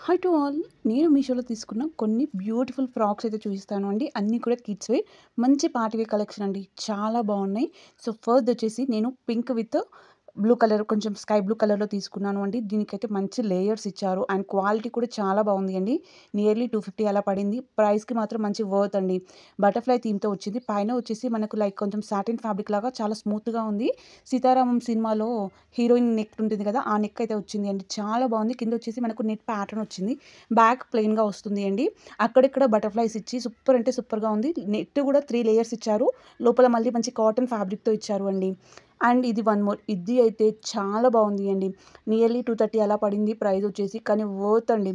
Hi to all. నేను మీషోలో తీసుకున్న కొన్ని బ్యూటిఫుల్ ఫ్రాక్స్ అయితే చూపిస్తాను అండి. అన్నీ కూడా కిడ్స్ వేర్, మంచి పార్టీ వేర్ కలెక్షన్ అండి. చాలా బాగున్నాయి. సో ఫస్ట్ వచ్చేసి నేను పింక్ విత్ బ్లూ కలర్, కొంచెం స్కై బ్లూ కలర్లో తీసుకున్నాను అండి. దీనికైతే మంచి లేయర్స్ ఇచ్చారు అండ్ క్వాలిటీ కూడా చాలా బాగుంది అండి. నియర్లీ 250 అలా పడింది. ప్రైస్కి మాత్రం మంచి వర్త్ అండి. బటర్ఫ్లై థీమ్తో వచ్చింది. పైన వచ్చేసి మనకు లైక్ కొంచెం సాటిన్ ఫ్యాబ్రిక్ లాగా చాలా స్మూత్గా ఉంది. సీతారామం సినిమాలో హీరోయిన్ నెక్ ఉంటుంది కదా, ఆ నెక్ అయితే వచ్చింది అండి. చాలా బాగుంది. కింద వచ్చేసి మనకు నెట్ ప్యాటర్న్ వచ్చింది. బ్యాక్ ప్లెయిన్గా వస్తుంది అండి. అక్కడిక్కడ బటర్ఫ్లైస్ ఇచ్చి సూపర్ అంటే సూపర్గా ఉంది. నెట్ కూడా 3 లేయర్స్ ఇచ్చారు. లోపల మళ్ళీ మంచి కాటన్ ఫ్యాబ్రిక్తో ఇచ్చారు అండి. అండ్ ఇది వన్ మోర్, ఇది అయితే చాలా బాగుంది అండి. నియర్లీ 230 అలా పడింది ప్రైస్ వచ్చేసి, కానీ వర్త్ అండి.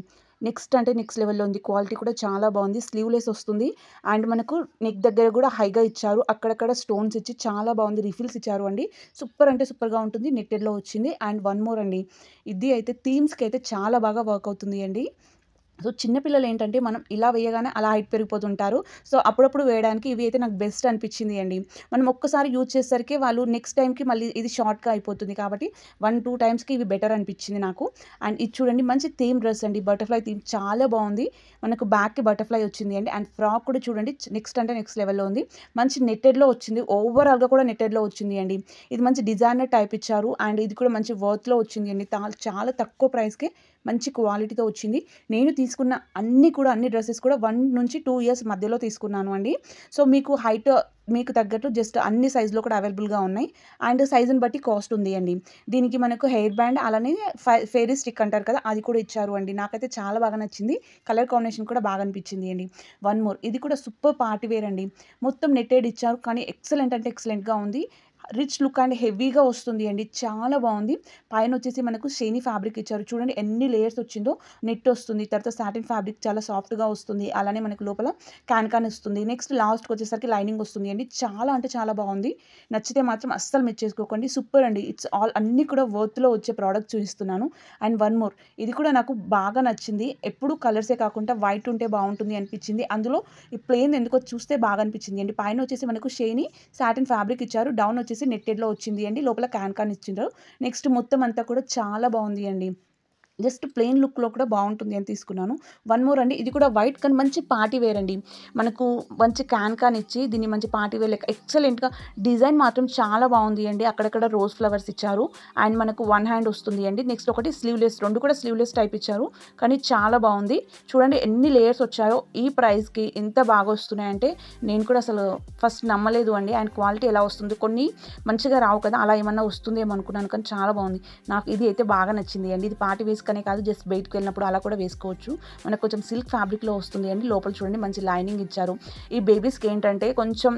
నెక్స్ట్ అంటే నెక్స్ట్ లెవెల్లో ఉంది. క్వాలిటీ కూడా చాలా బాగుంది. స్లీవ్లెస్ వస్తుంది అండ్ మనకు నెక్ దగ్గర కూడా హైగా ఇచ్చారు. అక్కడక్కడ స్టోన్స్ ఇచ్చి చాలా బాగుంది. రిఫిల్స్ ఇచ్చారు అండి. సూపర్ అంటే సూపర్గా ఉంటుంది. నెట్టెడ్లో వచ్చింది. అండ్ వన్ మోర్ అండి, ఇది అయితే థీమ్స్కి అయితే చాలా బాగా వర్క్ అవుతుంది అండి. సో చిన్నపిల్లలు ఏంటంటే మనం ఇలా వేయగానే అలా హైట్ పెరిగిపోతుంటారు. సో అప్పుడప్పుడు వేయడానికి ఇవి అయితే నాకు బెస్ట్ అనిపించింది అండి. మనం ఒక్కసారి యూజ్ చేసేసరికి వాళ్ళు నెక్స్ట్ టైంకి మళ్ళీ ఇది షార్ట్గా అయిపోతుంది కాబట్టి 1-2 టైమ్స్కి ఇవి బెటర్ అనిపించింది నాకు. అండ్ ఇది చూడండి, మంచి థీమ్ డ్రెస్ అండి. బటర్ఫ్లై థీమ్ చాలా బాగుంది. మనకు బ్యాక్కి బటర్ఫ్లై వచ్చింది అండి. అండ్ ఫ్రాక్ కూడా చూడండి, నెక్స్ట్ అంటే నెక్స్ట్ లెవెల్లో ఉంది. మంచి నెట్టెడ్లో వచ్చింది. ఓవరాల్గా కూడా నెట్టెడ్లో వచ్చింది అండి. ఇది మంచి డిజైనర్ టైప్ ఇచ్చారు అండ్ ఇది కూడా మంచి వర్త్లో వచ్చింది అండి. చాలా తక్కువ ప్రైస్కే మంచి క్వాలిటీతో వచ్చింది. నేను తీసుకున్న అన్ని డ్రెస్సెస్ కూడా 1 నుంచి 2 ఇయర్స్ మధ్యలో తీసుకున్నాను అండి. సో మీకు హైట్ మీకు తగ్గట్టు జస్ట్ అన్ని సైజులో కూడా అవైలబుల్గా ఉన్నాయి అండ్ సైజుని బట్టి కాస్ట్ ఉంది అండి. దీనికి మనకు హెయిర్ బ్యాండ్ అలానే ఫెయిరీ స్టిక్ అంటారు కదా, అది కూడా ఇచ్చారు అండి. నాకైతే చాలా బాగా నచ్చింది. కలర్ కాంబినేషన్ కూడా బాగా అనిపించింది అండి. వన్ మోర్, ఇది కూడా సూపర్ పార్టీ వేర్ అండి. మొత్తం నెట్టెడ్ ఇచ్చారు కానీ ఎక్సలెంట్ అంటే ఎక్సలెంట్గా ఉంది. రిచ్ లుక్ అండ్ హెవీగా వస్తుంది అండి. చాలా బాగుంది. పైన వచ్చేసి మనకు షేనీ ఫ్యాబ్రిక్ ఇచ్చారు. చూడండి ఎన్ని లేయర్స్ వచ్చిందో. నెట్ వస్తుంది, తర్వాత సాటిన్ ఫ్యాబ్రిక్ చాలా సాఫ్ట్గా వస్తుంది. అలానే మనకు లోపల క్యాన్ వస్తుంది. నెక్స్ట్ లాస్ట్కి వచ్చేసరికి లైనింగ్ వస్తుంది అండి. చాలా అంటే చాలా బాగుంది. నచ్చితే మాత్రం అస్సలు మిస్ చేసుకోకండి. సూపర్ అండి. ఇట్స్ ఆల్ అన్నీ కూడా వర్త్లో వచ్చే ప్రోడక్ట్ చూపిస్తున్నాను. అండ్ వన్ మోర్, ఇది కూడా నాకు బాగా నచ్చింది. ఎప్పుడు కలర్సే కాకుండా వైట్ ఉంటే బాగుంటుంది అనిపించింది. అందులో ఈ ప్లెయిన్ ఎందుకో చూస్తే బాగా అనిపించింది అండి. పైన వచ్చేసి మనకు షేనీ సాటిన్ ఫ్యాబ్రిక్ ఇచ్చారు. డౌన్ వచ్చేసి నెట్టెడ్లో వచ్చింది అండి. లోపల క్యాన్ ఇచ్చిండ్రు. నెక్స్ట్ మొత్తం అంతా కూడా చాలా బాగుంది అండి. జస్ట్ ప్లెయిన్ లుక్లో కూడా బాగుంటుంది అని తీసుకున్నాను. వన్ మోర్ అండి, ఇది కూడా వైట్ కానీ మంచి పార్టీ వేర్ అండి. మనకు మంచి క్యాన్ ఇచ్చి దీన్ని మంచి పార్టీ వేర్ లెక్క ఎక్సలెంట్గా, డిజైన్ మాత్రం చాలా బాగుంది అండి. అక్కడక్కడ రోజ్ ఫ్లవర్స్ ఇచ్చారు అండ్ మనకు 1 హ్యాండ్ వస్తుంది అండి. నెక్స్ట్ ఒకటి స్లీవ్లెస్, 2 కూడా స్లీవ్లెస్ టైప్ ఇచ్చారు కానీ చాలా బాగుంది. చూడండి ఎన్ని లేయర్స్ వచ్చాయో. ఈ ప్రైస్కి ఎంత బాగా వస్తున్నాయంటే నేను కూడా అసలు ఫస్ట్ నమ్మలేదు అండి. అండ్ క్వాలిటీ ఎలా వస్తుంది, కొన్ని మంచిగా రావు కదా, అలా ఏమన్నా వస్తుందేమో అనుకున్నాను కానీ చాలా బాగుంది. నాకు ఇది అయితే బాగా నచ్చింది అండి. ఇది పార్టీ వేస్ కనే కాదు, జస్ట్ బయటకు వెళ్ళినప్పుడు అలా కూడా వేసుకోవచ్చు. మనకు కొంచెం సిల్క్ ఫ్యాబ్రిక్లో వస్తుంది అండి. లోపల చూడండి మంచి లైనింగ్ ఇచ్చారు. ఈ బేబీస్కి ఏంటంటే కొంచెం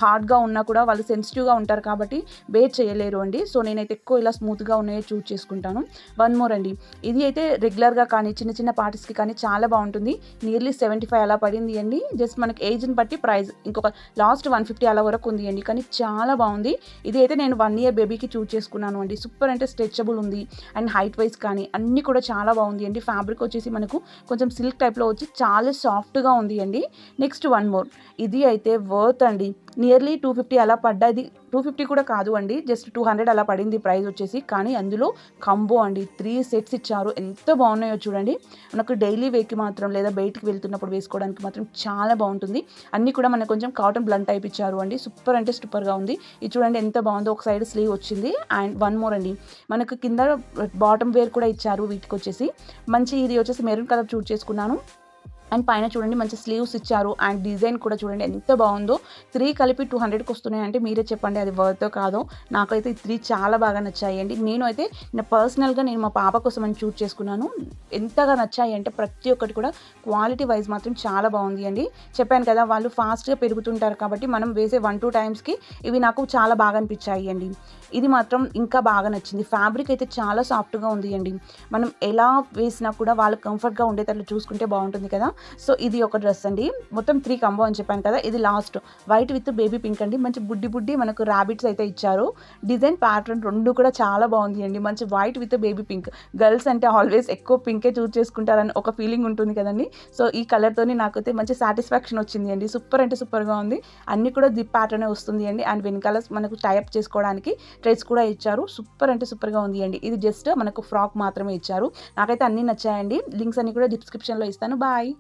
హార్డ్గా ఉన్నా కూడా వాళ్ళు సెన్సిటివ్గా ఉంటారు కాబట్టి బేర్ చేయలేరు అండి. సో నేనైతే ఎక్కువ ఇలా స్మూత్గా ఉన్నాయో చూస్ చేసుకుంటాను. వన్ మోర్ అండి, ఇది అయితే రెగ్యులర్గా కానీ చిన్న చిన్న పార్టీస్కి కానీ చాలా బాగుంటుంది. నియర్లీ 75 అలా పడింది అండి. జస్ట్ మనకి ఏజ్ని బట్టి ప్రైస్ ఇంకొక లాస్ట్ 150 అలా వరకు ఉంది అండి. కానీ చాలా బాగుంది. ఇది అయితే నేను 1 ఇయర్ బేబీకి చూస్ చేసుకున్నాను అండి. సూపర్ అంటే స్ట్రెచబుల్ ఉంది అండ్ హైట్ వైజ్ కానీ అన్నీ కూడా చాలా బాగుంది అండి. ఫ్యాబ్రిక్ వచ్చేసి మనకు కొంచెం సిల్క్ టైప్లో వచ్చి చాలా సాఫ్ట్గా ఉంది అండి. నెక్స్ట్ వన్ మోర్, ఇది అయితే వర్త్ అండి. నియర్లీ 250 అలా పడ్డది. 250 కూడా కాదు అండి, జస్ట్ 200 అలా పడింది ప్రైస్ వచ్చేసి. కానీ అందులో కంబో అండి, 3 సెట్స్ ఇచ్చారు. ఎంత బాగున్నాయో చూడండి. మనకు డైలీ వేర్కి మాత్రం లేదా బయటికి వెళ్తున్నప్పుడు వేసుకోవడానికి మాత్రం చాలా బాగుంటుంది. అన్నీ కూడా మనకు కొంచెం కాటన్ బ్లండ్ టైప్ ఇచ్చారు అండి. సూపర్ అంటే సూపర్గా ఉంది. ఇది చూడండి ఎంత బాగుందో. ఒక సైడ్ స్లీవ్ వచ్చింది. అండ్ వన్ మోర్ అండి, మనకు కింద బాటమ్ వేర్ కూడా ఇచ్చారు. వీటికి వచ్చేసి మంచి, ఇది వచ్చేసి మెరూన్ కలర్ చూస్ చేసుకున్నాను. అండ్ పైన చూడండి మంచి స్లీవ్స్ ఇచ్చారు అండ్ డిజైన్ కూడా చూడండి ఎంత బాగుందో. 3 కలిపి 200కి వస్తున్నాయి అంటే మీరే చెప్పండి అది వర్త్ కాదో. నాకైతే 3 చాలా బాగా నచ్చాయి అండి. నేను అయితే పర్సనల్గా నేను మా పాప కోసం అని చూస్ చేసుకున్నాను. ఎంతగా నచ్చాయి అంటే ప్రతి ఒక్కటి కూడా క్వాలిటీ వైజ్ మాత్రం చాలా బాగుంది అండి. చెప్పాను కదా, వాళ్ళు ఫాస్ట్గా పెరుగుతుంటారు కాబట్టి మనం వేసే 1-2 టైమ్స్కి ఇవి నాకు చాలా బాగా అనిపించాయి అండి. ఇది మాత్రం ఇంకా బాగా నచ్చింది. ఫ్యాబ్రిక్ అయితే చాలా సాఫ్ట్గా ఉంది అండి. మనం ఎలా వేసినా కూడా వాళ్ళకి కంఫర్ట్గా ఉండేటట్లు చూసుకుంటే బాగుంటుంది కదా. సో ఇది ఒక డ్రెస్ అండి. మొత్తం 3 కాంబో అని చెప్పాను కదా, ఇది last white with baby pink అండి. మంచి బుడ్డి మనకు ర్యాబిట్స్ అయితే ఇచ్చారు. డిజైన్ ప్యాటర్న్ 2 కూడా చాలా బాగుంది అండి. మంచి white with baby pink. Girls అంటే ఆల్వేస్ ఎక్కువ పింకే చూస్ చేసుకుంటారని ఒక ఫీలింగ్ ఉంటుంది కదండి. సో ఈ కలర్తోని నాకైతే మంచి సాటిస్ఫాక్షన్ వచ్చింది అండి. సూపర్ అంటే సూపర్గా ఉంది. అన్ని కూడా జిప్ ప్యాటర్నే వస్తుంది అండి. అండ్ వెనకాల మనకు టైప్ చేసుకోవడానికి థ్రెడ్స్ కూడా ఇచ్చారు. సూపర్ అంటే సూపర్గా ఉంది అండి. ఇది జస్ట్ మనకు ఫ్రాక్ మాత్రమే ఇచ్చారు. నాకైతే అన్నీ నచ్చాయండి. లింక్స్ అన్ని కూడా డిస్క్రిప్షన్లో ఇస్తాను. బాయ్.